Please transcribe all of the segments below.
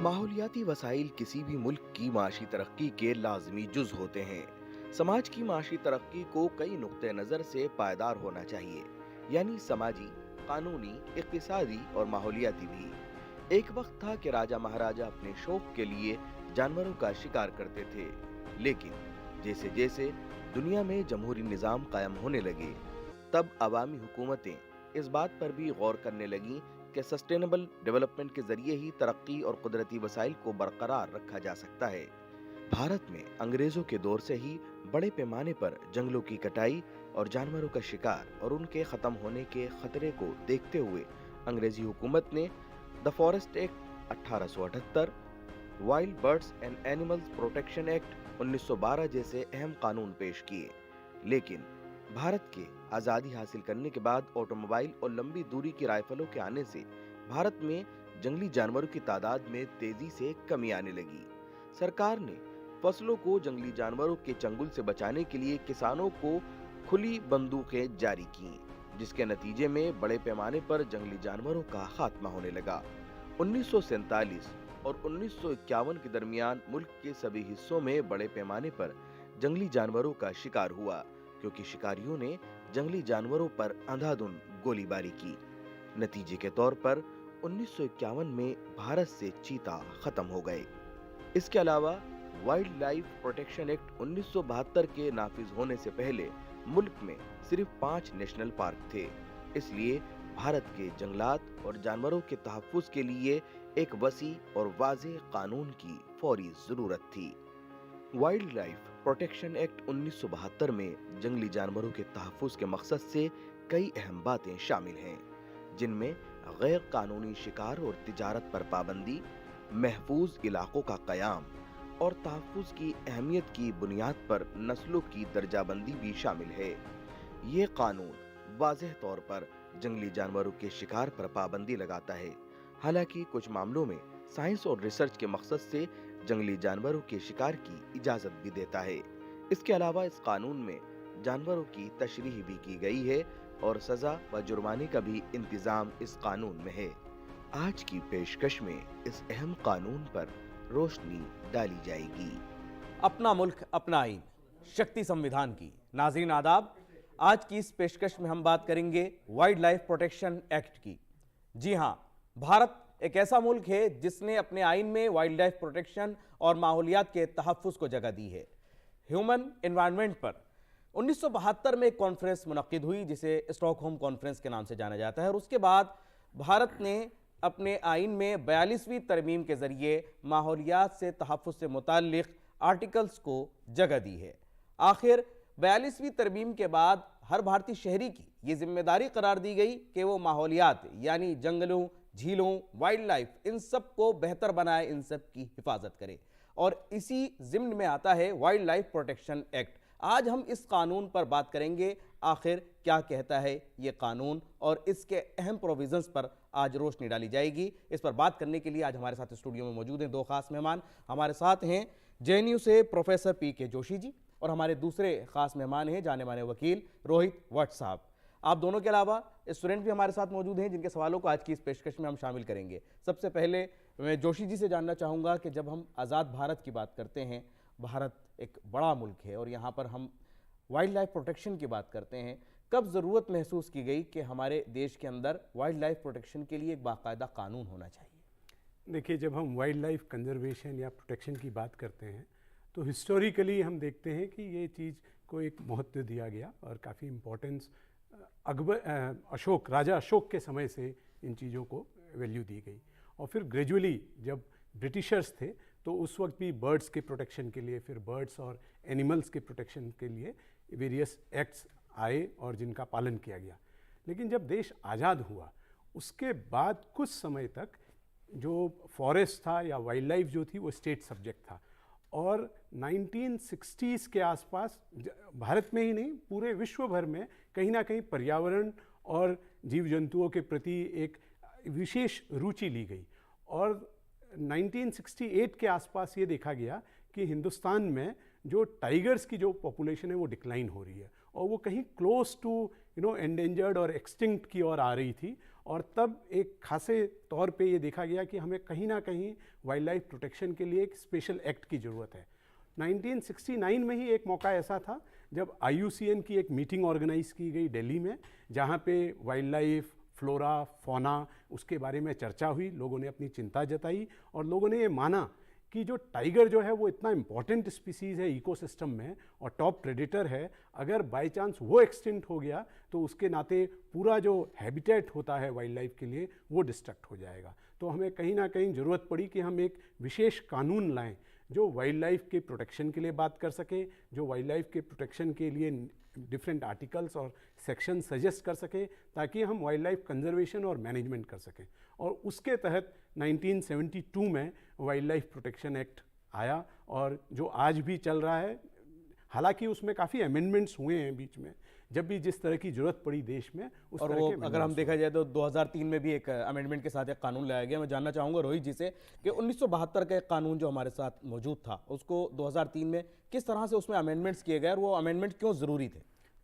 माहौलियाती वसाइल किसी भी मुल्क की माशी तरक्की के लाजमी जुज होते हैं। समाज की माशी तरक्की को कई नुक्ते नज़र से पायदार होना चाहिए, यानी समाजी, कानूनी, इक्तिसादी और माहौलियाती भी। एक वक्त था कि राजा महाराजा अपने शौक के लिए जानवरों का शिकार करते थे, लेकिन जैसे जैसे दुनिया में जमहूरी निज़ाम कायम होने लगे, तब अवामी हुकूमतें इस बात पर भी गौर करने लगीं कि सस्टेनेबल डेवलपमेंट के जरिए ही तरक्की और कुदरती वसाइल को बरकरार रखा जा सकता है। भारत में अंग्रेजों के दौर से ही बड़े पैमाने पर जंगलों की कटाई और जानवरों का शिकार और उनके खत्म होने के खतरे को देखते हुए अंग्रेजी हुकूमत ने the forest act 1878, wild birds and animals protection act 1912 जैसे अहम कानून पेश किए। लेकिन भारत के आजादी हासिल करने के बाद ऑटोमोबाइल और लंबी दूरी की राइफलों के आने से भारत में जंगली जानवरों की तादाद में तेजी से कमी आने लगी। सरकार ने फसलों को जंगली जानवरों के चंगुल से बचाने के लिए किसानों को खुली बंदूकें जारी की, जिसके नतीजे में बड़े पैमाने पर जंगली जानवरों का खात्मा होने लगा। 1947 और 1951 के दरमियान मुल्क के सभी हिस्सों में बड़े पैमाने पर जंगली जानवरों का शिकार हुआ, क्योंकि शिकारियों ने जंगली जानवरों पर अंधाधुंध गोलीबारी की। नतीजे के तौर पर 1951 में भारत से चीता खत्म हो गए। इसके अलावा वाइल्ड लाइफ प्रोटेक्शन एक्ट 1972 के नाफिज होने से पहले मुल्क में सिर्फ 5 नेशनल पार्क थे। इसलिए भारत के जंगलात और जानवरों के तहफ्फुज के लिए एक वसी और वाज़ेह कानून की फौरी जरूरत थी। वाइल्ड लाइफ प्रोटेक्शन एक्ट 1972 में जंगली जानवरों के तहफ्फुज के मकसद से कई अहम बातें शामिल हैं, जिनमें गैर कानूनी शिकार और तिजारत पर पाबंदी, महफूज इलाकों का कयाम और तहफ्फुज की अहमियत की बुनियाद पर नस्लों की दर्जाबंदी भी शामिल है। ये कानून वाज़ेह तौर पर जंगली जानवरों के शिकार पर पाबंदी लगाता है, हालांकि कुछ मामलों में साइंस और रिसर्च के मकसद से जंगली जानवरों के शिकार की इजाजत भी देता है। इसके अलावा इस कानून में जानवरों की तशरीह भी की गई है और सजा व जुर्माने का भी इंतजाम इस कानून में है। आज की पेशकश में इस अहम कानून पर रोशनी डाली जाएगी। अपना मुल्क अपना आइन, शक्ति संविधान की। नाज़रीन आदाब, आज की इस पेशकश में हम बात करेंगे वाइल्ड लाइफ प्रोटेक्शन एक्ट की। जी हां, भारत एक ऐसा मुल्क है जिसने अपने आइन में वाइल्ड लाइफ प्रोटेक्शन और माहौलियात के तहफ्फुज को जगह दी है। ह्यूमन एनवायरनमेंट पर 1972 में एक कॉन्फ्रेंस मुनक्किद हुई, जिसे स्टॉकहोम कॉन्फ्रेंस के नाम से जाना जाता है, और उसके बाद भारत ने अपने आइन में 42वीं तरमीम के जरिए माहौलियात से तहफ्फुज से मुताल्लिक आर्टिकल्स को जगह दी है। आखिर 42वीं तरमीम के बाद हर भारतीय शहरी की ये जिम्मेदारी करार दी गई कि वो माहौलियात यानी जंगलों, झीलों, वाइल्ड लाइफ, इन सब को बेहतर बनाए, इन सब की हिफाजत करे, और इसी जिम्न में आता है वाइल्ड लाइफ प्रोटेक्शन एक्ट। आज हम इस कानून पर बात करेंगे, आखिर क्या कहता है ये कानून और इसके अहम प्रोविजंस पर आज रोशनी डाली जाएगी। इस पर बात करने के लिए आज हमारे साथ स्टूडियो में मौजूद हैं 2 खास मेहमान। हमारे साथ हैं जेएनयू से प्रोफेसर पीके जोशी जी, और हमारे दूसरे खास मेहमान हैं जाने माने वकील रोहित वट साहब। आप दोनों के अलावा स्टूडेंट भी हमारे साथ मौजूद हैं, जिनके सवालों को आज की इस पेशकश में हम शामिल करेंगे। सबसे पहले मैं जोशी जी से जानना चाहूँगा कि जब हम आज़ाद भारत की बात करते हैं, भारत एक बड़ा मुल्क है और यहाँ पर हम वाइल्ड लाइफ प्रोटेक्शन की बात करते हैं, कब ज़रूरत महसूस की गई कि हमारे देश के अंदर वाइल्ड लाइफ प्रोटेक्शन के लिए एक बाकायदा कानून होना चाहिए? देखिए, जब हम वाइल्ड लाइफ कंजर्वेशन या प्रोटेक्शन की बात करते हैं तो हिस्टोरिकली हम देखते हैं कि ये चीज़ को एक महत्व दिया गया और काफ़ी इम्पोर्टेंस राजा अशोक के समय से इन चीज़ों को वैल्यू दी गई। और फिर ग्रेजुअली जब ब्रिटिशर्स थे तो उस वक्त भी बर्ड्स के प्रोटेक्शन के लिए, फिर बर्ड्स और एनिमल्स के प्रोटेक्शन के लिए वेरियस एक्ट्स आए और जिनका पालन किया गया। लेकिन जब देश आज़ाद हुआ उसके बाद कुछ समय तक जो फॉरेस्ट था या वाइल्ड लाइफ जो थी वो स्टेट सब्जेक्ट था, और 1960s के आसपास भारत में ही नहीं पूरे विश्व भर में कहीं ना कहीं पर्यावरण और जीव जंतुओं के प्रति एक विशेष रुचि ली गई। और 1968 के आसपास ये देखा गया कि हिंदुस्तान में जो टाइगर्स की जो पॉपुलेशन है वो डिक्लाइन हो रही है और वो कहीं क्लोज टू एंडेंजर्ड और एक्सटिंक्ट की ओर आ रही थी। और तब एक खासे तौर पे ये देखा गया कि हमें कहीं ना कहीं वाइल्ड लाइफ प्रोटेक्शन के लिए एक स्पेशल एक्ट की ज़रूरत है। 1969 में ही एक मौका ऐसा था जब IUCN की एक मीटिंग ऑर्गेनाइज की गई दिल्ली में, जहाँ पे वाइल्ड लाइफ, फ्लोरा, फौना, उसके बारे में चर्चा हुई, लोगों ने अपनी चिंता जताई और लोगों ने ये माना कि जो टाइगर जो है वो इतना इम्पॉर्टेंट स्पीसीज़ है इकोसिस्टम में और टॉप प्रेडेटर है, अगर बाय चांस वो एक्सटिंक्ट हो गया तो उसके नाते पूरा जो हैबिटेट होता है वाइल्ड लाइफ के लिए वो डिस्ट्रक्ट हो जाएगा। तो हमें कहीं ना कहीं ज़रूरत पड़ी कि हम एक विशेष कानून लाएं जो वाइल्ड लाइफ के प्रोटेक्शन के लिए बात कर सके, जो वाइल्ड लाइफ के प्रोटेक्शन के लिए डिफरेंट आर्टिकल्स और सेक्शन सजेस्ट कर सके, ताकि हम वाइल्ड लाइफ कंजर्वेशन और मैनेजमेंट कर सकें। और उसके तहत 1972 में वाइल्ड लाइफ प्रोटेक्शन एक्ट आया और जो आज भी चल रहा है। हालांकि उसमें काफ़ी अमेंडमेंट्स हुए हैं बीच में, जब भी जिस तरह की जरूरत पड़ी देश में उस और तरह वो के अगर हम देखा जाए तो 2003 में भी एक अमेंडमेंट के साथ एक कानून लाया गया। मैं जानना चाहूँगा रोहित जी से कि 1972 का एक कानून जो हमारे साथ मौजूद था उसको 2003 में किस तरह से उसमें अमेंडमेंट्स किए गए और वो अमेंडमेंट क्यों ज़रूरी थे?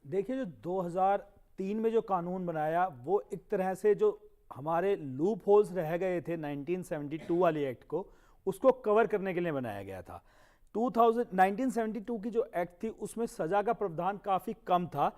देखिए, जो 2003 में जो कानून बनाया वो एक तरह से जो हमारे लूप होल्स रह गए थे 1972 वाले एक्ट को, उसको कवर करने के लिए बनाया गया था। 1972 की जो एक्ट थी उसमें सजा का प्रावधान काफ़ी कम था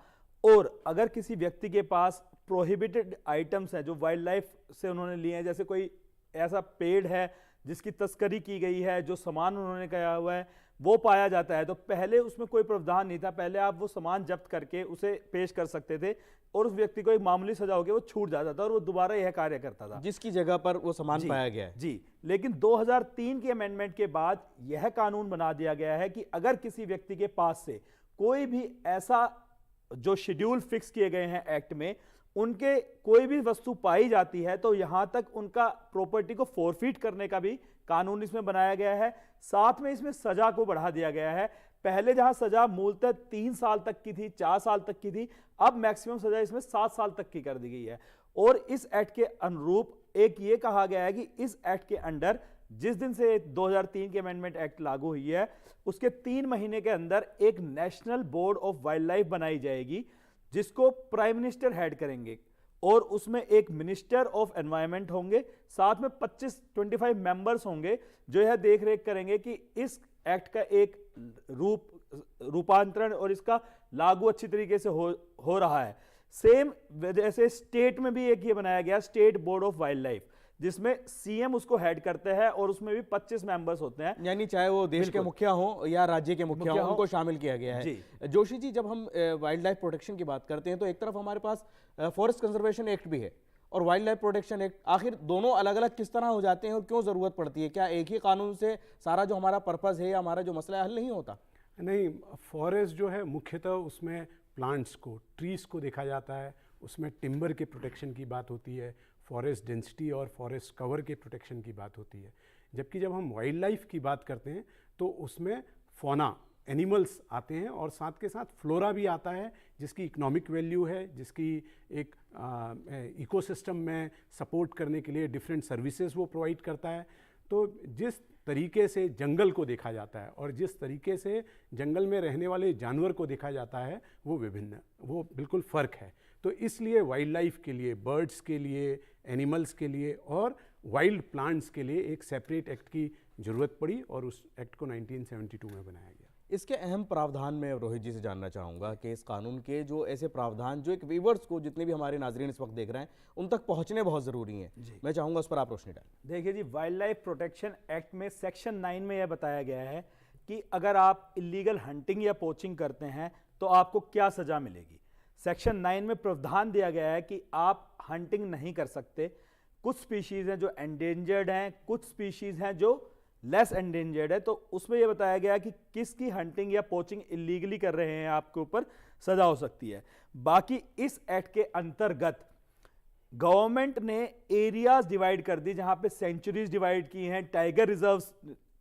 और अगर किसी व्यक्ति के पास प्रोहिबिटेड आइटम्स हैं जो वाइल्ड लाइफ से उन्होंने लिए हैं, जैसे कोई ऐसा पेड़ है जिसकी तस्करी की गई है, जो सामान उन्होंने किया हुआ है वो पाया जाता है, तो पहले उसमें कोई प्रावधान नहीं था। पहले आप वो सामान जब्त करके उसे पेश कर सकते थे और उस व्यक्ति को एक मामूली सजा होकर वो छूट जाता था और वो दोबारा यह कार्य करता था जिसकी जगह पर वो सामान पाया गया है। जी, लेकिन 2003 के अमेंडमेंट के बाद यह कानून बना दिया गया है कि अगर किसी व्यक्ति के पास से कोई भी ऐसा जो शेड्यूल फिक्स किए गए हैं एक्ट में, उनके कोई भी वस्तु पाई जाती है तो यहां तक उनका प्रॉपर्टी को फोरफीट करने का भी कानून इसमें बनाया गया है। साथ में इसमें सजा को बढ़ा दिया गया है। पहले जहां सजा मूलतः 3 साल तक की थी, 4 साल तक की थी, अब मैक्सिमम सजा इसमें 7 साल तक की कर दी गई है। और इस एक्ट के अनुरूप एक ये कहा गया है कि इस एक्ट के अंडर जिस दिन से 2003 की अमेंडमेंट एक्ट लागू हुई है उसके 3 महीने के अंदर एक national board of wild life बनाई जाएगी जिसको प्राइम मिनिस्टर हेड करेंगे और उसमें एक मिनिस्टर ऑफ एनवायरनमेंट होंगे, साथ में 25 मेंबर्स होंगे जो यह देख रेख करेंगे कि इस एक्ट का एक रूपांतरण और इसका लागू अच्छी तरीके से हो रहा है। सेम जैसे स्टेट में भी एक ये बनाया गया state board of wild life, जिसमें सीएम उसको हेड करते हैं और उसमें भी 25 मेंबर्स होते हैं, यानी चाहे वो देश के मुखिया हो या राज्य के मुखिया हो, उनको शामिल किया गया है। जोशी जी, जब हम वाइल्ड लाइफ प्रोटेक्शन की बात करते हैं तो एक तरफ हमारे पास फॉरेस्ट कंजर्वेशन एक्ट भी है और वाइल्ड लाइफ प्रोटेक्शन एक्ट, आखिर दोनों अलग अलग किस तरह हो जाते हैं और क्यों जरूरत पड़ती है? क्या एक ही कानून से सारा जो हमारा पर्पस है या हमारा जो मसला है हल नहीं होता? नहीं, फॉरेस्ट जो है मुख्यतः उसमें प्लांट्स को, ट्रीज को देखा जाता है, उसमें टिम्बर के प्रोटेक्शन की बात होती है, फॉरेस्ट डेंसिटी और फॉरेस्ट कवर के प्रोटेक्शन की बात होती है। जबकि जब हम वाइल्ड लाइफ की बात करते हैं तो उसमें फौना, एनिमल्स आते हैं और साथ के साथ फ्लोरा भी आता है जिसकी इकोनॉमिक वैल्यू है, जिसकी एक इकोसिस्टम में सपोर्ट करने के लिए डिफरेंट सर्विसेज वो प्रोवाइड करता है। तो जिस तरीके से जंगल को देखा जाता है और जिस तरीके से जंगल में रहने वाले जानवर को देखा जाता है वो विभिन्न, वो बिल्कुल फ़र्क है। तो इसलिए वाइल्ड लाइफ के लिए, बर्ड्स के लिए, एनिमल्स के लिए और वाइल्ड प्लांट्स के लिए एक सेपरेट एक्ट की ज़रूरत पड़ी और उस एक्ट को 1972 में बनाया गया। इसके अहम प्रावधान में रोहित जी से जानना चाहूँगा कि इस कानून के जो ऐसे प्रावधान जो एक व्यूअर्स को, जितने भी हमारे नाजरीन इस वक्त देख रहे हैं, उन तक पहुँचने बहुत ज़रूरी हैं, मैं चाहूँगा उस पर आप रोशनी डालें। देखिए जी, वाइल्ड लाइफ प्रोटेक्शन एक्ट में सेक्शन 9 में यह बताया गया है कि अगर आप इलीगल हंटिंग या पोचिंग करते हैं तो आपको क्या सज़ा मिलेगी। सेक्शन 9 में प्रावधान दिया गया है कि आप हंटिंग नहीं कर सकते। कुछ स्पीशीज़ हैं जो एंडेंजर्ड हैं, कुछ स्पीशीज़ हैं जो लेस एंडेंजर्ड है, तो उसमें यह बताया गया कि किसकी हंटिंग या पोचिंग इलीगली कर रहे हैं आपके ऊपर सजा हो सकती है। बाकी इस एक्ट के अंतर्गत गवर्नमेंट ने एरियाज डिवाइड कर दी, जहां पे सेंचुरीज डिवाइड की हैं, टाइगर रिजर्व्स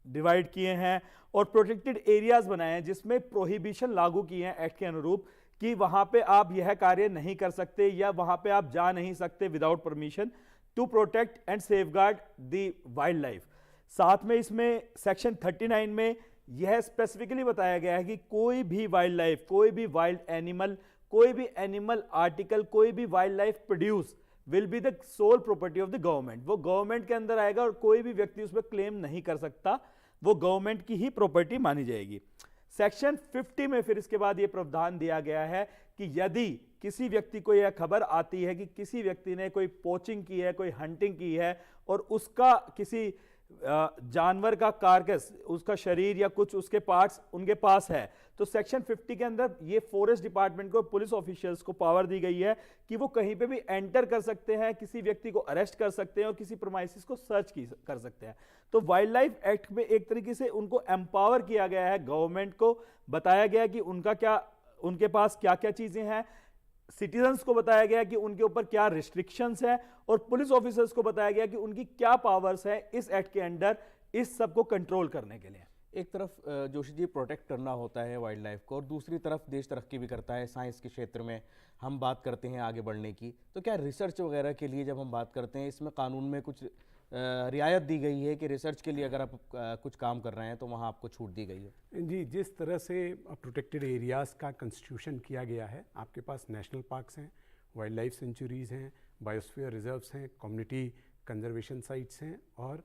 डिवाइड किए हैं और प्रोटेक्टेड एरियाज बनाए हैं जिसमें प्रोहिबिशन लागू किए हैं एक्ट के अनुरूप कि वहां पे आप यह कार्य नहीं कर सकते या वहां पे आप जा नहीं सकते without permission to protect and safeguard the wild life. साथ में इसमें सेक्शन 39 में यह स्पेसिफिकली बताया गया है कि कोई भी वाइल्ड लाइफ, कोई भी वाइल्ड एनिमल, कोई भी एनिमल आर्टिकल, कोई भी wild life produce will be the sole property of the government. वो गवर्नमेंट के अंदर आएगा और कोई भी व्यक्ति उसमें क्लेम नहीं कर सकता, वो गवर्नमेंट की ही प्रॉपर्टी मानी जाएगी। सेक्शन 50 में फिर इसके बाद यह प्रावधान दिया गया है कि यदि किसी व्यक्ति को यह खबर आती है कि किसी व्यक्ति ने कोई पोचिंग की है, कोई हंटिंग की है और उसका किसी जानवर का कारकस, उसका शरीर या कुछ उसके पार्ट्स उनके पास है, तो सेक्शन 50 के अंदर ये फॉरेस्ट डिपार्टमेंट को, पुलिस ऑफिशियल्स को पावर दी गई है कि वो कहीं पे भी एंटर कर सकते हैं, किसी व्यक्ति को अरेस्ट कर सकते हैं और किसी प्रीमाइसिस को सर्च कर सकते हैं। तो वाइल्ड लाइफ एक्ट में एक तरीके से उनको एम्पावर किया गया है, गवर्नमेंट को बताया गया कि उनके पास क्या क्या चीजें हैं, सिटीजन्स को बताया गया कि उनके ऊपर क्या रिस्ट्रिक्शंस है और पुलिस ऑफिसर्स को बताया गया कि उनकी क्या पावर्स है इस एक्ट के अंडर इस सब को कंट्रोल करने के लिए। एक तरफ जोशी जी प्रोटेक्ट करना होता है वाइल्ड लाइफ को और दूसरी तरफ देश तरक्की भी करता है। साइंस के क्षेत्र में हम बात करते हैं आगे बढ़ने की, तो क्या रिसर्च वगैरह के लिए जब हम बात करते हैं इसमें कानून में कुछ रियायत दी गई है कि रिसर्च के लिए अगर आप कुछ काम कर रहे हैं तो वहाँ आपको छूट दी गई है? जी, जिस तरह से प्रोटेक्टेड एरियाज़ का कंस्टिट्यूशन किया गया है, आपके पास नेशनल पार्क्स हैं, वाइल्ड लाइफ सेंचुरीज़ हैं, बायोस्फीयर रिजर्व्स हैं, कम्युनिटी कंजर्वेशन साइट्स हैं और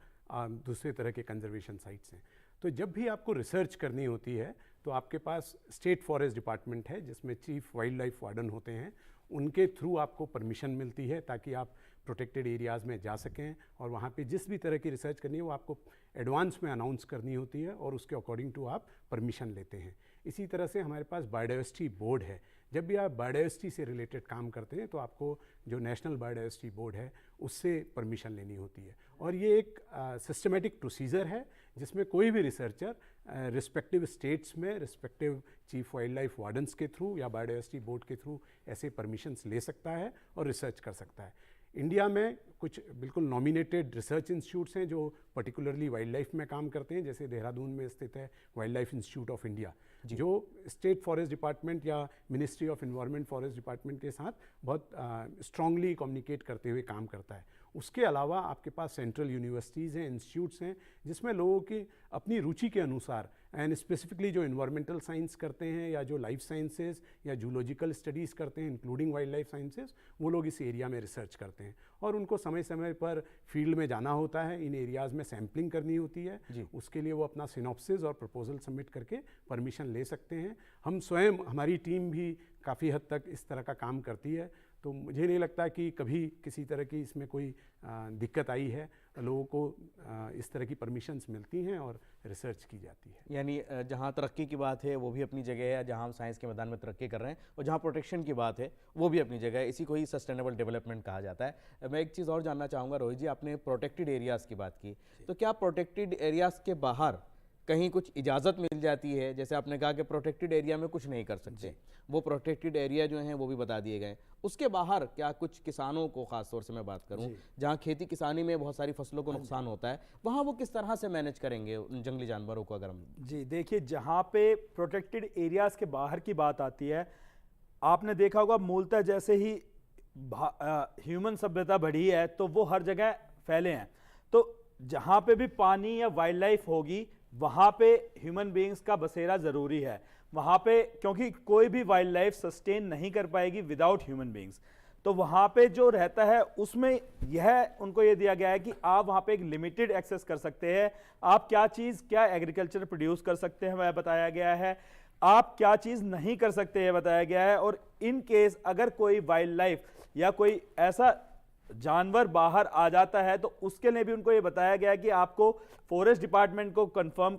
दूसरे तरह के कंजर्वेशन साइट्स हैं। तो जब भी आपको रिसर्च करनी होती है तो आपके पास स्टेट फॉरेस्ट डिपार्टमेंट है जिसमें चीफ वाइल्ड लाइफ वार्डन होते हैं, उनके थ्रू आपको परमिशन मिलती है ताकि आप प्रोटेक्टेड एरियाज़ में जा सकें और वहाँ पे जिस भी तरह की रिसर्च करनी है वो आपको एडवांस में अनाउंस करनी होती है और उसके अकॉर्डिंग टू आप परमिशन लेते हैं। इसी तरह से हमारे पास बायोडाइवर्सिटी बोर्ड है। जब भी आप बायोडाइवर्सिटी से रिलेटेड काम करते हैं तो आपको जो नेशनल बायोडाइवर्सिटी बोर्ड है उससे परमिशन लेनी होती है और ये एक सिस्टमेटिक प्रोसीजर है जिसमें कोई भी रिसर्चर रिस्पेक्टिव स्टेट्स में respective chief wild life wardens के थ्रू या बायोडाइवर्सिटी बोर्ड के थ्रू ऐसे परमिशंस ले सकता है और रिसर्च कर सकता है। इंडिया में कुछ बिल्कुल नॉमिनेटेड रिसर्च इंस्टीट्यूट्स हैं जो पर्टिकुलरली वाइल्ड लाइफ में काम करते हैं, जैसे देहरादून में स्थित है wild life institute of India जो स्टेट फॉरेस्ट डिपार्टमेंट या ministry of environment forest department के साथ बहुत स्ट्रांगली कम्युनिकेट करते हुए काम करता है। उसके अलावा आपके पास सेंट्रल यूनिवर्सिटीज़ हैं, इंस्टीट्यूट्स हैं जिसमें लोगों की अपनी रुचि के अनुसार एंड स्पेसिफिकली जो इन्वायरमेंटल साइंस करते हैं या जो लाइफ साइंसेज या जूलॉजिकल स्टडीज़ करते हैं इंक्लूडिंग वाइल्ड लाइफ साइंसेज, वो लोग इस एरिया में रिसर्च करते हैं और उनको समय समय पर फील्ड में जाना होता है, इन एरियाज़ में सैम्पलिंग करनी होती है। उसके लिए वो अपना सिनॉप्सिस और प्रपोजल सबमिट करके परमिशन ले सकते हैं। हम स्वयं, हमारी टीम भी काफ़ी हद तक इस तरह का काम करती है, तो मुझे नहीं लगता कि कभी किसी तरह की इसमें कोई दिक्कत आई है। लोगों को इस तरह की परमिशंस मिलती हैं और रिसर्च की जाती है। यानी जहाँ तरक्की की बात है वो भी अपनी जगह है, जहाँ हम साइंस के मैदान में तरक्की कर रहे हैं, और जहाँ प्रोटेक्शन की बात है वो भी अपनी जगह है। इसी को ही सस्टेनेबल डेवलपमेंट कहा जाता है। मैं एक चीज़ और जानना चाहूँगा रोहित जी, आपने प्रोटेक्टेड एरियाज़ की बात की, तो क्या प्रोटेक्टेड एरियाज़ के बाहर कहीं कुछ इजाज़त मिल जाती है? जैसे आपने कहा कि प्रोटेक्टेड एरिया में कुछ नहीं कर सकते, वो प्रोटेक्टेड एरिया जो हैं वो भी बता दिए गए। उसके बाहर क्या कुछ किसानों को, ख़ास तौर से मैं बात करूं जहां खेती किसानी में बहुत सारी फसलों को नुकसान होता है, वहां वो किस तरह से मैनेज करेंगे उन जंगली जानवरों को? अगर हम जी देखिए, जहां पे प्रोटेक्टेड एरियाज के बाहर की बात आती है, आपने देखा होगा मूलतः जैसे ही ह्यूमन सभ्यता बढ़ी है तो वो हर जगह फैले हैं। तो जहां पे भी पानी या वाइल्ड लाइफ होगी वहां पे ह्यूमन बीइंग्स का बसेरा जरूरी है वहां पे, क्योंकि कोई भी वाइल्ड लाइफ सस्टेन नहीं कर पाएगी विदाउट ह्यूमन बीइंग्स। तो वहां पे जो रहता है उसमें उनको ये दिया गया है कि आप वहां पे एक लिमिटेड एक्सेस कर सकते हैं। आप क्या एग्रीकल्चर प्रोड्यूस कर सकते हैं वह बताया गया है, आप क्या चीज नहीं कर सकते हैं बताया गया है। और इन केस अगर कोई वाइल्ड लाइफ या कोई ऐसा जानवर बाहर आ जाता है तो उसके लिए भी उनको ये बताया गया है कि आपको फॉरेस्ट डिपार्टमेंट को कंफर्म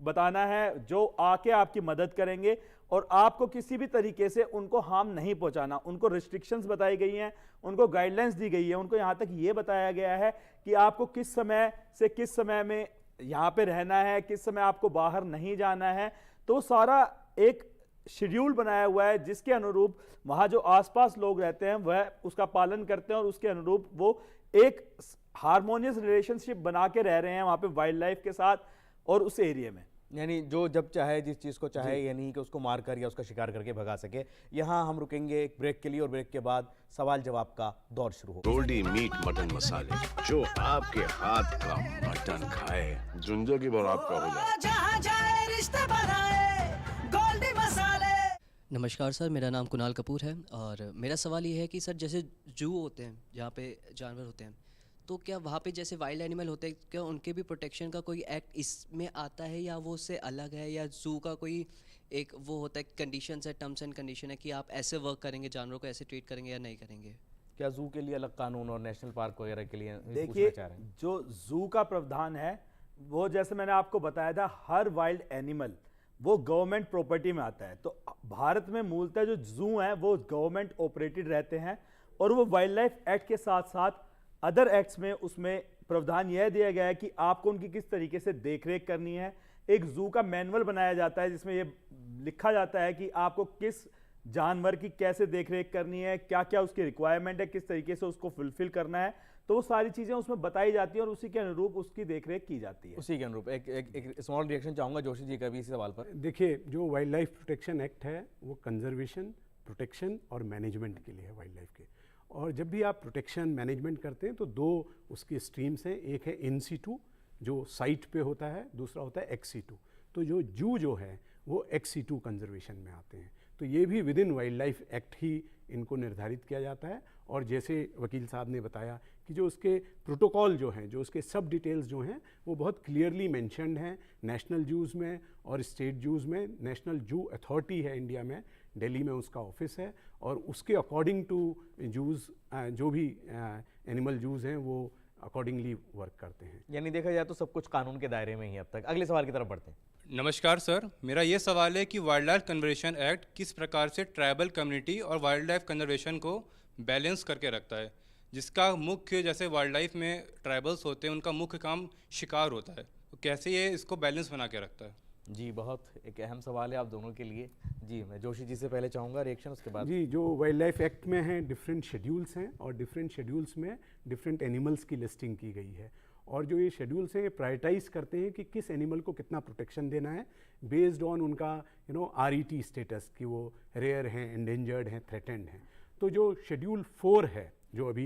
बताना है, जो आके आपकी मदद करेंगे और आपको किसी भी तरीके से उनको हार्म नहीं पहुंचाना। उनको रिस्ट्रिक्शंस बताई गई हैं, उनको गाइडलाइंस दी गई है, उनको यहाँ तक ये बताया गया है कि आपको किस समय से किस समय में यहाँ पे रहना है, किस समय आपको बाहर नहीं जाना है। तो सारा एक शेड्यूल बनाया हुआ है जिसके अनुरूप वहाँ जो आसपास लोग रहते हैं वह उसका पालन करते हैं और उसके अनुरूप वो एक हार्मोनियस रिलेशनशिप बना के रह रहे हैं वहाँ पे वाइल्ड लाइफ के साथ और उस एरिया में। यानी जो जब चाहे जिस चीज़ को चाहे, यानी कि उसको मार कर या उसका शिकार करके भगा सके। यहाँ हम रुकेंगे एक ब्रेक के लिए और ब्रेक के बाद सवाल जवाब का दौर शुरू होगा। गोल्डी मीट मटन मसाले, जो आपके हाथ का मटन खाए जिंदगी भर आपका हो जाए। जहाँ जाए रिश्ते बनाए गोल्डी मसाले। नमस्कार सर, मेरा नाम कुणाल कपूर है और मेरा सवाल ये है कि सर जैसे जू होते हैं जहाँ पे जानवर होते हैं, तो क्या वहाँ पे जैसे वाइल्ड एनिमल होते हैं, क्या उनके भी प्रोटेक्शन का कोई एक्ट इसमें आता है या वो उससे अलग है, या जू का कोई एक वो होता है कंडीशंस है, टर्म्स एंड कंडीशन है कि आप ऐसे वर्क करेंगे, जानवरों को ऐसे ट्रीट करेंगे या नहीं करेंगे? क्या जू के लिए अलग कानून और नेशनल पार्क वगैरह के लिए पूछना देखिए, चाह रहे हैं? जो जू का प्रावधान है वो जैसे मैंने आपको बताया था, हर वाइल्ड एनिमल वो गवर्नमेंट प्रॉपर्टी में आता है। तो भारत में मूलतः जो जू हैं वो गवर्नमेंट ऑपरेटेड रहते हैं, और वो वाइल्ड लाइफ एक्ट के साथ साथ अदर एक्ट्स में उसमें प्रावधान यह दिया गया है कि आपको उनकी किस तरीके से देखरेख करनी है। एक जू का मैनुअल बनाया जाता है जिसमें यह लिखा जाता है कि आपको किस जानवर की कैसे देखरेख करनी है, क्या क्या उसकी रिक्वायरमेंट है, किस तरीके से उसको फुलफिल करना है। तो वो सारी चीजें उसमें बताई जाती हैं और उसी के अनुरूप उसकी देखरेख की जाती है। उसी के अनुरूप एक स्मॉल रिएक्शन चाहूंगा जोशी जी का भी इसी सवाल पर। देखिए, जो वाइल्ड लाइफ प्रोटेक्शन एक्ट है वो कंजर्वेशन, प्रोटेक्शन और मैनेजमेंट के लिए है वाइल्ड लाइफ के। और जब भी आप प्रोटेक्शन मैनेजमेंट करते हैं तो दो उसकी स्ट्रीम्स हैं, एक है इन सीटू जो साइट पे होता है, दूसरा होता है एक्स सीटू। तो जो जू जो है वो एक्स सीटू कंजर्वेशन में आते हैं। तो ये भी within wildlife act ही इनको निर्धारित किया जाता है। और जैसे वकील साहब ने बताया कि जो उसके प्रोटोकॉल जो हैं, जो उसके सब डिटेल्स जो हैं वो बहुत क्लियरली मेंशन्ड हैं नेशनल जूज़ में और स्टेट जूज़ में। नेशनल जू अथॉरिटी है इंडिया में, दिल्ली में उसका ऑफिस है, और उसके अकॉर्डिंग टू जूज़ जो भी एनिमल जूज़ हैं वो अकॉर्डिंगली वर्क करते हैं। यानी देखा जाए तो सब कुछ कानून के दायरे में ही अब तक। अगले सवाल की तरफ बढ़ते हैं। नमस्कार सर, मेरा ये सवाल है कि वाइल्ड लाइफ कंजर्वेशन एक्ट किस प्रकार से ट्राइबल कम्युनिटी और वाइल्ड लाइफ कंजर्वेशन को बैलेंस करके रखता है, जिसका मुख्य, जैसे वाइल्ड लाइफ में ट्राइबल्स होते हैं उनका मुख्य काम शिकार होता है, तो कैसे ये इसको बैलेंस बना के रखता है? जी, बहुत एक अहम सवाल है आप दोनों के लिए। जी, मैं जोशी जी से पहले चाहूँगा रिएक्शन, उसके बाद। जी, जो वाइल्ड लाइफ एक्ट में हैं डिफरेंट शेड्यूल्स हैं, और डिफरेंट शेड्यूल्स में डिफरेंट एनिमल्स की लिस्टिंग की गई है। और जो ये शेड्यूल्स हैं ये प्रायोरिटाइज करते हैं कि किस एनिमल को कितना प्रोटेक्शन देना है बेस्ड ऑन उनका RET स्टेटस, कि वो रेयर हैं, एंडेंजर्ड हैं, थ्रेटेंड हैं। तो जो शेड्यूल 4 है, जो अभी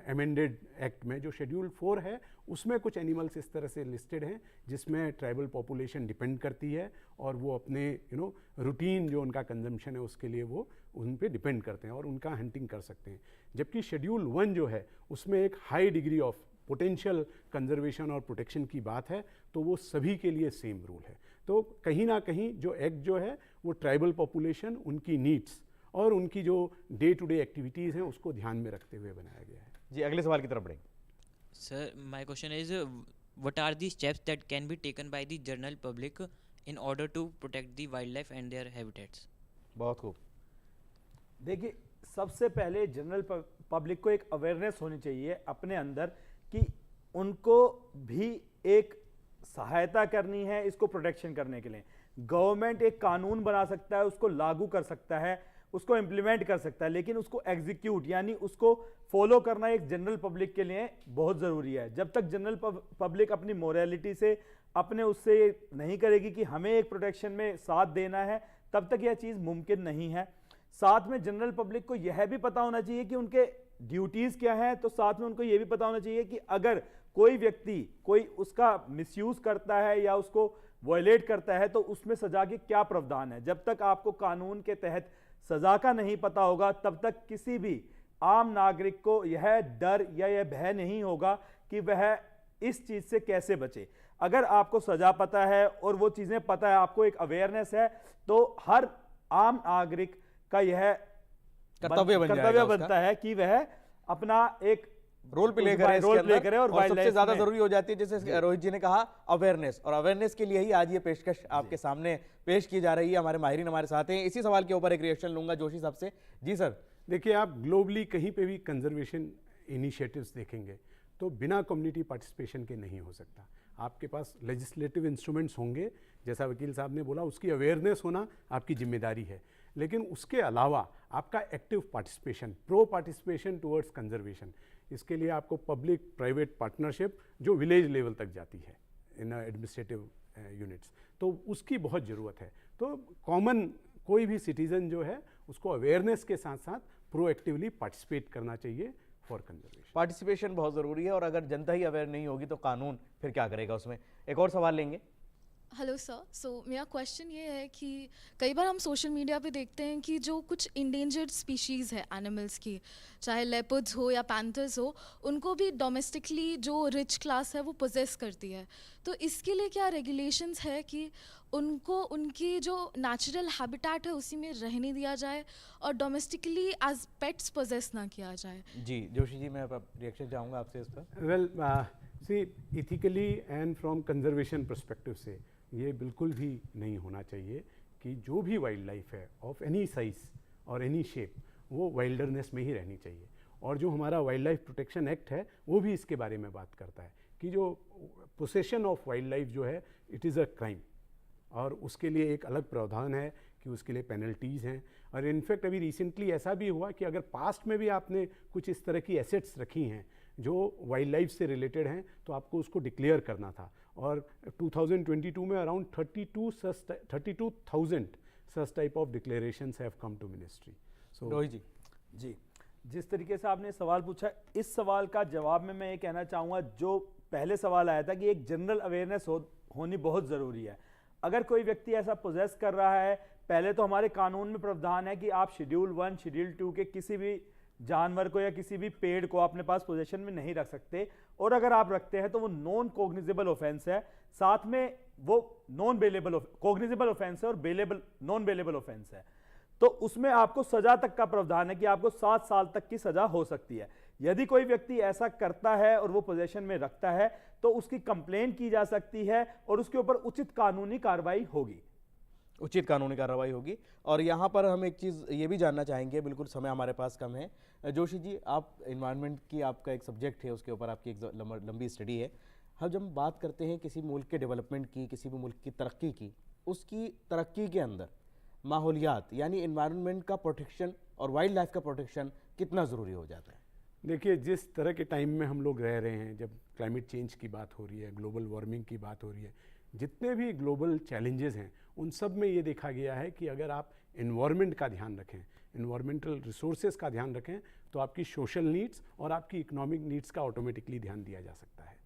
अमेंडेड एक्ट में जो शेड्यूल 4 है, उसमें कुछ एनिमल्स इस तरह से लिस्टेड हैं जिसमें ट्राइबल पॉपुलेशन डिपेंड करती है, और वो अपने रूटीन जो उनका कंजम्पशन है उसके लिए वो उन पे डिपेंड करते हैं और उनका हंटिंग कर सकते हैं। जबकि शेड्यूल 1 जो है उसमें एक high degree of potential conservation और प्रोटेक्शन की बात है, तो वो सभी के लिए सेम रूल है। तो कहीं ना कहीं जो एक्ट जो है वो ट्राइबल पॉपुलेशन, उनकी नीड्स और उनकी जो डे टू डे एक्टिविटीज़ हैं उसको ध्यान में रखते हुए बनाया गया है। जी, अगले सवाल की तरफ बढ़ेंगे। Sir, my question is, what are the steps that can be taken by the general public in order to protect the wildlife and their habitats? बहुत खूब। देखिए, सबसे पहले जनरल पब्लिक को एक अवेयरनेस होनी चाहिए अपने अंदर कि उनको भी एक सहायता करनी है इसको प्रोटेक्शन करने के लिए। गवर्नमेंट एक कानून बना सकता है, उसको लागू कर सकता है, उसको इम्प्लीमेंट कर सकता है, लेकिन उसको एग्जीक्यूट यानी उसको फॉलो करना एक जनरल पब्लिक के लिए बहुत ज़रूरी है। जब तक जनरल पब्लिक अपनी मोरालिटी से, अपने उससे नहीं करेगी कि हमें एक प्रोटेक्शन में साथ देना है, तब तक यह चीज़ मुमकिन नहीं है। साथ में जनरल पब्लिक को यह भी पता होना चाहिए कि उनके ड्यूटीज़ क्या हैं, तो साथ में उनको यह भी पता होना चाहिए कि अगर कोई व्यक्ति कोई उसका मिसयूज़ करता है या उसको वायलेट करता है तो उसमें सज़ा के क्या प्रावधान है। जब तक आपको कानून के तहत सज़ा का नहीं पता होगा तब तक किसी भी आम नागरिक को यह डर या यह भय नहीं होगा कि वह इस चीज़ से कैसे बचे। अगर आपको सज़ा पता है और वो चीज़ें पता है, आपको एक अवेयरनेस है, तो हर आम नागरिक का यह कर्तव्य बनता है कि वह अपना एक रोल प्ले करे और सबसे ज्यादा जरूरी हो जाती है, जैसे रोहित जी ने कहा, अवेयरनेस। और अवेयरनेस के लिए ही आज ये पेशकश आपके सामने पेश की जा रही है। हमारे माहिरीन हमारे साथ हैं। इसी सवाल के ऊपर एक रिएक्शन लूंगा जोशी साहब से। जी सर। देखिए, आप ग्लोबली कहीं पे भी कंजर्वेशन इनिशिएटिव्स देखेंगे तो बिना कम्युनिटी पार्टिसिपेशन के नहीं हो सकता। आपके पास लेजिस्लेटिव इंस्ट्रूमेंट्स होंगे, जैसा वकील साहब ने बोला, उसकी अवेयरनेस होना आपकी जिम्मेदारी है, लेकिन उसके अलावा आपका active participation, pro participation towards conservation, इसके लिए आपको पब्लिक प्राइवेट पार्टनरशिप जो विलेज लेवल तक जाती है इन एडमिनिस्ट्रेटिव यूनिट्स, तो उसकी बहुत ज़रूरत है। तो कॉमन कोई भी सिटीज़न जो है उसको अवेयरनेस के साथ साथ प्रोएक्टिवली पार्टिसिपेट करना चाहिए फॉर कंजर्वेशन। पार्टिसिपेशन बहुत ज़रूरी है, और अगर जनता ही अवेयर नहीं होगी तो कानून फिर क्या करेगा उसमें। एक और सवाल लेंगे। हेलो सर, सो मेरा क्वेश्चन ये है कि कई बार हम सोशल मीडिया पे देखते हैं कि जो कुछ इंडेंजर्ड स्पीशीज़ है एनिमल्स की, चाहे लेपर्ड्स हो या पैंथर्स हो, उनको भी डोमेस्टिकली जो रिच क्लास है वो पोजेस करती है। तो इसके लिए क्या रेगुलेशंस है कि उनको उनकी जो नेचुरल हैबिटेट है उसी में रहने दिया जाए और डोमेस्टिकली एज पेट्स पोजेस ना किया जाए? जी जोशी जी, मैं रिएक्शन चाहूँगा आपसे इस पर। Well see, ethically and from conservation perspective से ये बिल्कुल भी नहीं होना चाहिए कि जो भी वाइल्ड लाइफ है ऑफ एनी साइज और एनी शेप वो वाइल्डरनेस में ही रहनी चाहिए। और जो हमारा वाइल्ड लाइफ प्रोटेक्शन एक्ट है वो भी इसके बारे में बात करता है कि जो पोसेशन ऑफ वाइल्ड लाइफ जो है इट इज़ अ क्राइम, और उसके लिए एक अलग प्रावधान है कि उसके लिए पेनल्टीज़ हैं। और इनफैक्ट अभी रिसेंटली ऐसा भी हुआ कि अगर पास्ट में भी आपने कुछ इस तरह की एसेट्स रखी हैं जो वाइल्ड लाइफ से रिलेटेड हैं तो आपको उसको डिक्लेयर करना था। और 2022 में around 32,000 such type of declarations have come to ministry. So Rohit ji, ji, जिस तरीके से आपने सवाल पूछा, इस सवाल का जवाब में मैं ये कहना चाहूँगा, जो पहले सवाल आया था कि एक जनरल अवेयरनेस होनी बहुत ज़रूरी है। अगर कोई व्यक्ति ऐसा पोजेस कर रहा है, पहले तो हमारे कानून में प्रावधान है कि आप शेड्यूल 1, शेड्यूल 2 के किसी भी जानवर को या किसी भी पेड़ को अपने पास पोजेशन में नहीं रख सकते, और अगर आप रखते हैं तो वो नॉन कोग्निजेबल ऑफेंस है। साथ में वो नॉन बेलेबल कोग्निजेबल ऑफेंस है और नॉन बेलेबल ऑफेंस है। तो उसमें आपको सजा तक का प्रावधान है कि आपको 7 साल तक की सजा हो सकती है। यदि कोई व्यक्ति ऐसा करता है और वो पोजेशन में रखता है तो उसकी कंप्लेंट की जा सकती है और उसके ऊपर उचित कानूनी कार्रवाई होगी। उचित कानूनी कार्रवाई होगी। और यहाँ पर हम एक चीज़ ये भी जानना चाहेंगे, बिल्कुल समय हमारे पास कम है, जोशी जी आप इन्वायरमेंट की आपका एक सब्जेक्ट है, उसके ऊपर आपकी एक लंबी स्टडी है। हम जब बात करते हैं किसी मुल्क के डेवलपमेंट की, किसी भी मुल्क की तरक्की की, उसकी तरक्की के अंदर माहौलियात यानी इन्वायरमेंट का प्रोटेक्शन और वाइल्ड लाइफ का प्रोटेक्शन कितना ज़रूरी हो जाता है? देखिए, जिस तरह के टाइम में हम लोग रह रहे हैं, जब क्लाइमेट चेंज की बात हो रही है, ग्लोबल वार्मिंग की बात हो रही है, जितने भी ग्लोबल चैलेंजेस हैं उन सब में ये देखा गया है कि अगर आप इन्वायरमेंट का ध्यान रखें, इन्वायरमेंटल रिसोर्सेज का ध्यान रखें, तो आपकी सोशल नीड्स और आपकी इकोनॉमिक नीड्स का ऑटोमेटिकली ध्यान दिया जा सकता है।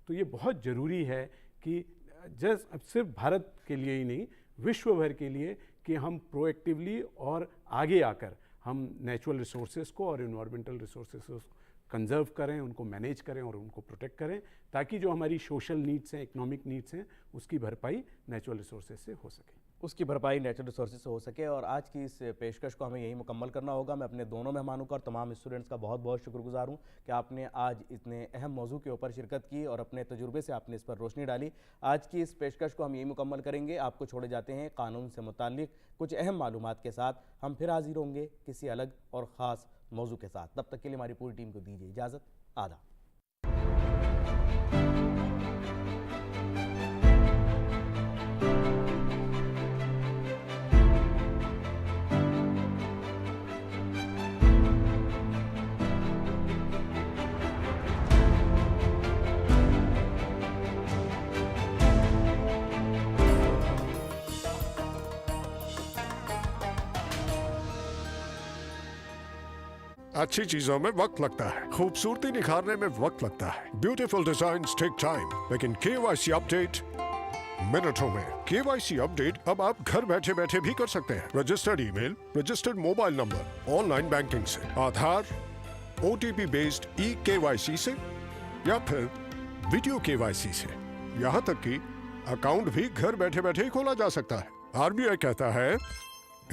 तो ये बहुत ज़रूरी है कि अब सिर्फ भारत के लिए ही नहीं, विश्व भर के लिए, कि हम प्रोएक्टिवली और आगे आकर हम नेचुरल रिसोर्सेज को और इन्वायरमेंटल रिसोर्सेज को कंजर्व करें, उनको मैनेज करें और उनको प्रोटेक्ट करें, ताकि जो हमारी सोशल नीड्स हैं, इकोनॉमिक नीड्स हैं, उसकी भरपाई नेचुरल रिसोर्सेज से हो सके। उसकी भरपाई नेचुरल रिसोर्सेज से हो सके। और आज की इस पेशकश को हमें यही मुकम्मल करना होगा। मैं अपने दोनों मेहमानों का और तमाम स्टूडेंट्स का बहुत बहुत शुक्रगुजार हूँ कि आपने आज इतने अहम मौजू के ऊपर शिरकत की और अपने तजुर्बे से आपने इस पर रोशनी डाली। आज की इस पेशकश को हम यही मुकम्मल करेंगे। आपको छोड़े जाते हैं कानून से मुताल्लिक कुछ अहम मालूमात के साथ। हम फिर हाजिर होंगे किसी अलग और ख़ास मौजू के साथ। तब तक के लिए हमारी पूरी टीम को दीजिए इजाज़त। आदाब। अच्छी चीजों में वक्त लगता है, खूबसूरती निखारने में वक्त लगता है। ब्यूटीफुल डिजाइन्स टेक टाइम, लेकिन KYC अपडेट मिनटों में। KYC अपडेट अब आप घर बैठे बैठे भी कर सकते हैं। Registered email, registered mobile number, online banking से, आधार, OTP बेस्ड eKYC से, या फिर वीडियो KYC से। यहाँ तक कि अकाउंट भी घर बैठे बैठे ही खोला जा सकता है। RBI कहता है,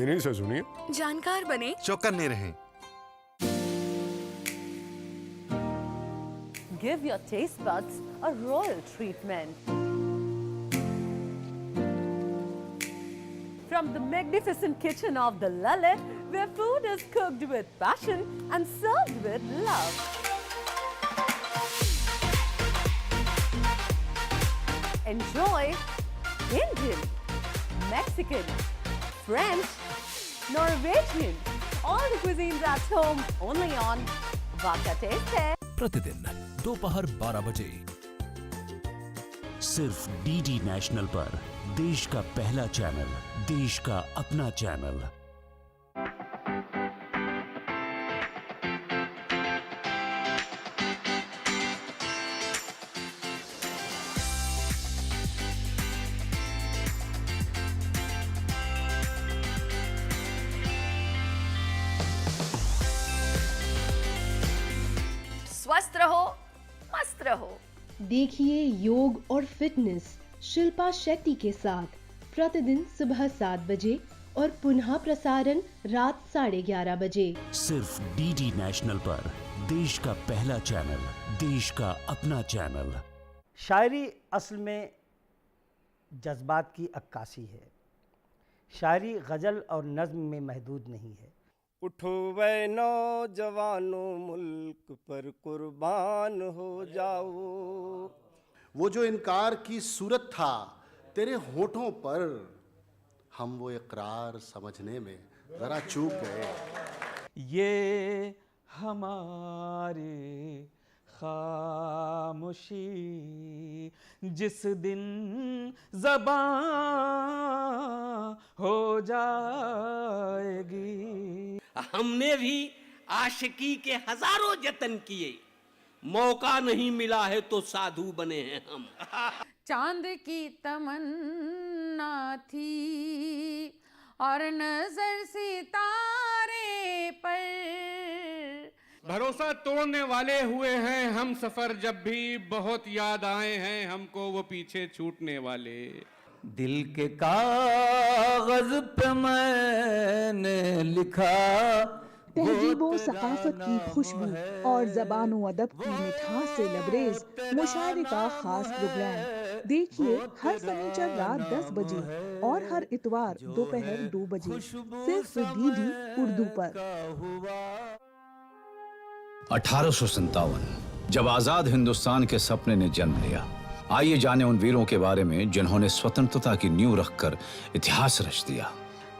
इन्हीं से सुनिए, जानकार बने, चौकन्ने रहें। Give your taste buds a royal treatment. From the magnificent kitchen of the Lalit, where food is cooked with passion and served with love. Enjoy Indian, Mexican, French, Norwegian, all the cuisines at home only on Vaka Taste है। प्रतिदिन दोपहर 12 बजे सिर्फ DD national पर, देश का पहला channel, देश का अपना चैनल। रहो, मस्त रहो। देखिए योग और फिटनेस शिल्पा शेट्टी के साथ प्रतिदिन सुबह 7 बजे और पुनः प्रसारण रात 11:30 बजे सिर्फ डीडी नेशनल पर, देश का पहला चैनल, देश का अपना चैनल। शायरी असल में जज्बात की अक्कासी है। शायरी गज़ल और नज़्म में महदूद नहीं है। उठो वे नौजवानों, मुल्क पर कुर्बान हो जाओ। वो जो इनकार की सूरत था तेरे होठों पर, हम वो इकरार समझने में जरा चूक गए। ये हमारी खामोशी जिस दिन ज़बान हो जाएगी। हमने भी आशिकी के हजारों जतन किए, मौका नहीं मिला है तो साधु बने हैं हम। चांद की तमन्ना थी और नजर सितारे पर। भरोसा तोड़ने वाले हुए हैं हम सफर, जब भी बहुत याद आए हैं हमको वो पीछे छूटने वाले। दिल के कागज पे मैंने लिखा, तहजीबो सकाफत की खुशबू और ज़बानो अदब की मिठास से लबरेज मुशायरे का खास प्रोग्राम देखिए हर शनिचर रात 10 बजे और हर इतवार दोपहर 2 बजे सिर्फ डीडी उर्दू पर। 1857 जब आजाद हिंदुस्तान के सपने ने जन्म लिया। आइए जाने उन वीरों के बारे में जिन्होंने स्वतंत्रता की नींव रखकर इतिहास रच दिया।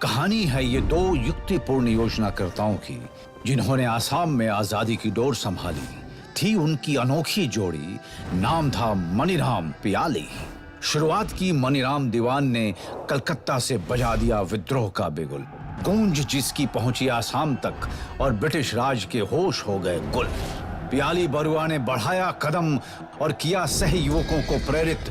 कहानी है ये दो युक्तिपूर्ण योजनाकर्ताओं की, जिन्होंने आसाम में आजादी की डोर संभाली। थी उनकी अनोखी जोड़ी, नाम था मनीराम पियाली। शुरुआत की मनीराम दीवान ने कलकत्ता से बजा दिया विद्रोह का बिगुल, गूंज जिसकी पहुंची आसाम तक और ब्रिटिश राज के होश हो गए गुल। पियाली बरुआ ने बढ़ाया कदम और किया सहयुवकों को प्रेरित।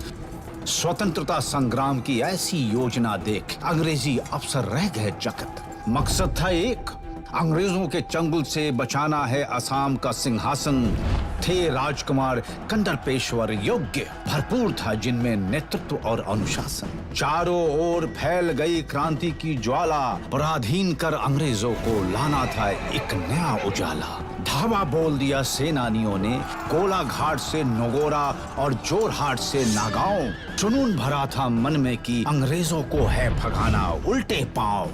स्वतंत्रता संग्राम की ऐसी योजना देख अंग्रेजी अफसर रह गए चकित। मकसद था एक, अंग्रेजों के चंगुल से बचाना है असम का सिंहासन। थे राजकुमार कंदर पेशवर योग्य, भरपूर था जिनमें नेतृत्व और अनुशासन। चारों ओर फैल गई क्रांति की ज्वाला, पराधीन कर अंग्रेजों को लाना था एक नया उजाला। धावा बोल दिया सेनानियों ने, कोलाघाट से नगोरा और जोरहाट से नागांव। जुनून भरा था मन में कि अंग्रेजों को है भगाना उल्टे पांव।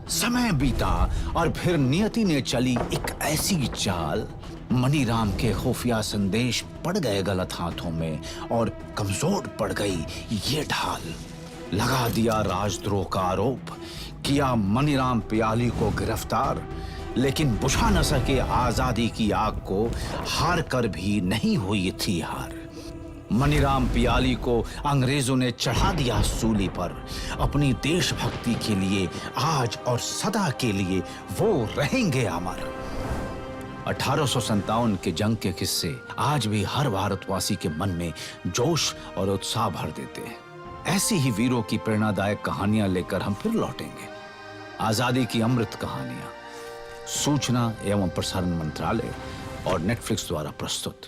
समय बीता और फिर नियति ने चली एक ऐसी चाल, मनीराम के खुफिया संदेश पड़ गए गलत हाथों में और कमजोर पड़ गई ये ढाल। लगा दिया राजद्रोह का आरोप, किया मनीराम पियाली को गिरफ्तार, लेकिन बुझा न सके आजादी की आग को, हार कर भी नहीं हुई थी हार। मनीराम पियाली को अंग्रेजों ने चढ़ा दिया सूली पर। अपनी देशभक्ति के लिए आज और सदा के लिए वो रहेंगे अमर। 1857 के जंग के किस्से आज भी हर भारतवासी के मन में जोश और उत्साह भर देते हैं। ऐसी ही वीरों की प्रेरणादायक कहानियां लेकर हम फिर लौटेंगे। आजादी की अमृत कहानियां, सूचना एवं प्रसारण मंत्रालय और नेटफ्लिक्स द्वारा प्रस्तुत।